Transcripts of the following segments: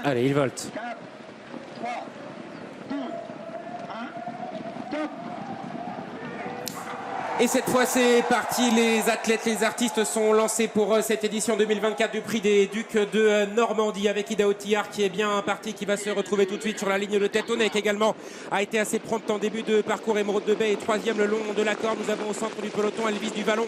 Allez, il volte. 4, 3, 2, 1, top. Et cette fois, c'est parti. Les athlètes, les artistes sont lancés pour cette édition 2024 du prix des Ducs de Normandie avec Ida Otillard qui est bien parti, qui va se retrouver tout de suite sur la ligne de tête. Onek également a été assez prompt en début de parcours. Émeraude de Baie est troisième le long de la corde. Nous avons au centre du peloton Elvis du Vallon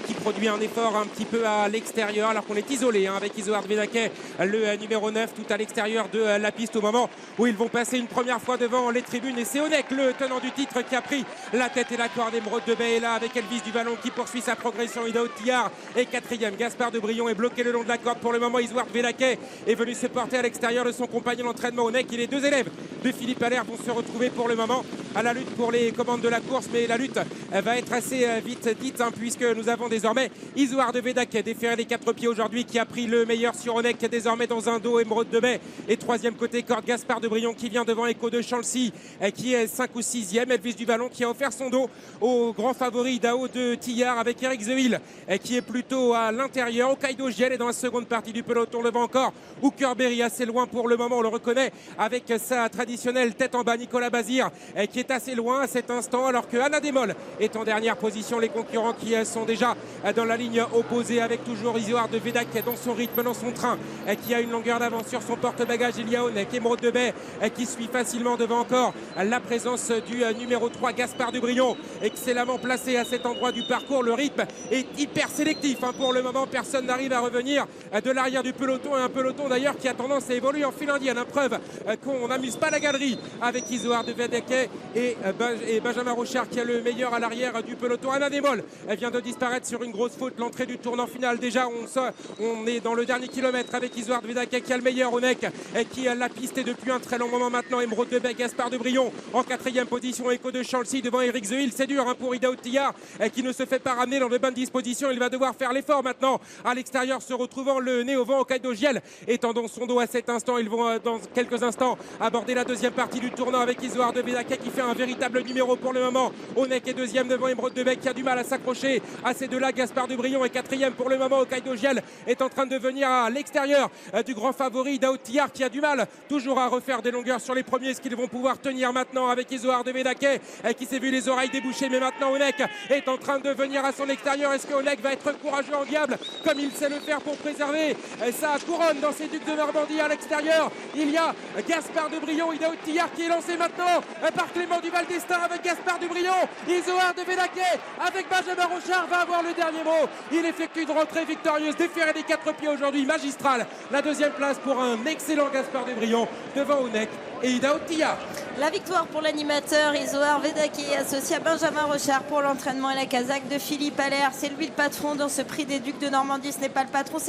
qui produit un effort un petit peu à l'extérieur alors qu'on est isolé avec Isoard Védaquet, le numéro 9, tout à l'extérieur de la piste au moment où ils vont passer une première fois devant les tribunes. Et c'est Onek, le tenant du titre, qui a pris la tête et la corde. Émeraude de Baie est là avec Elvis du Vallon qui poursuit sa progression. Ida Otillard est quatrième. Gaspard de Brion est bloqué le long de la corde pour le moment. Isoard Védaquet est venu se porter à l'extérieur de son compagnon d'entraînement Onek. Et les deux élèves de Philippe Allaire vont se retrouver pour le moment à la lutte pour les commandes de la course, mais la lutte va être assez vite dite puisque nous avons désormais Isoard de Védaquet déféré des quatre pieds aujourd'hui qui a pris le meilleur sur Onek désormais dans un dos. Émeraude de Baie et troisième côté corde. Gaspard de Brion qui vient devant Echo de Chancy qui est 5 ou 6e. Elvis du Vallon qui a offert son dos au grand favori Dao de Tillard avec Eric Zeuil qui est plutôt à l'intérieur. Hokkaido Giel est dans la seconde partie du peloton devant encore Hooker Berry assez loin pour le moment, on le reconnaît avec sa traditionnelle tête en bas. Nicolas Bazir qui est assez loin à cet instant alors que Anna Demol est en dernière position. Les concurrents qui sont déjà dans la ligne opposée avec toujours Isoard de Védaquet dans son rythme, dans son train, qui a une longueur d'avance sur son porte-bagages. Il y a Onek, Émeraude de Baie qui suit facilement devant encore la présence du numéro 3 Gaspard de Brion, excellemment placé à cet endroit du parcours. Le rythme est hyper sélectif pour le moment, personne n'arrive à revenir de l'arrière du peloton, et un peloton d'ailleurs qui a tendance à évoluer en file indienne. Preuve qu'on n'amuse pas la galerie avec Isoard de Védaquet et Benjamin Rochard qui est le meilleur à l'arrière du peloton. Anna Demol vient de disparaître sur une grosse faute. L'entrée du tournant final, déjà on est dans le dernier kilomètre avec Isoard de Védaquet qui a le meilleur. Onek qui a la piste et depuis un très long moment maintenant. Émeraude de Baie, Gaspard de Brion en quatrième position. Echo de Chancy devant Eric Zeuil. C'est dur pour Ida Otillard qui ne se fait pas ramener dans de bonnes dispositions. Il va devoir faire l'effort maintenant à l'extérieur, se retrouvant le nez au vent. Hokkaido Giel étendant son dos à cet instant. Ils vont dans quelques instants aborder la deuxième partie du tournant avec Isoard de Védaquet qui fait un véritable numéro pour le moment. Onek est deuxième devant Émeraude de Baie qui a du mal à s'accrocher à ces deux-là. Gaspard de Brion est quatrième pour le moment. Hokkaido Giel est en train de venir à l'extérieur du grand favori Ida Otillard qui a du mal toujours à refaire des longueurs sur les premiers. Est-ce qu'ils vont pouvoir tenir maintenant avec Isoard de Védaquet qui s'est vu les oreilles débouchées, mais maintenant Onek est en train de venir à son extérieur. Est-ce que Onek va être courageux en diable comme il sait le faire pour préserver sa couronne dans ses Ducs de Normandie? À l'extérieur, il y a Gaspard de Brion, Ida Otillard qui est lancé maintenant par Clément Duval d'Estaing avec Gaspard de Brion. Isoard de Védaquet avec Benjamin Rochard va avoir le dernier mot. Il effectue une rentrée victorieuse, déféré des quatre pieds aujourd'hui, magistrale. La deuxième place pour un excellent Gaspard de Brion devant Onek et Ida Otillard. La victoire pour l'animateur Isoard Védaquet associé à Benjamin Rochard pour l'entraînement et la casaque de Philippe Allaire. C'est lui le patron dans ce prix des Ducs de Normandie. Ce n'est pas le patron, c'est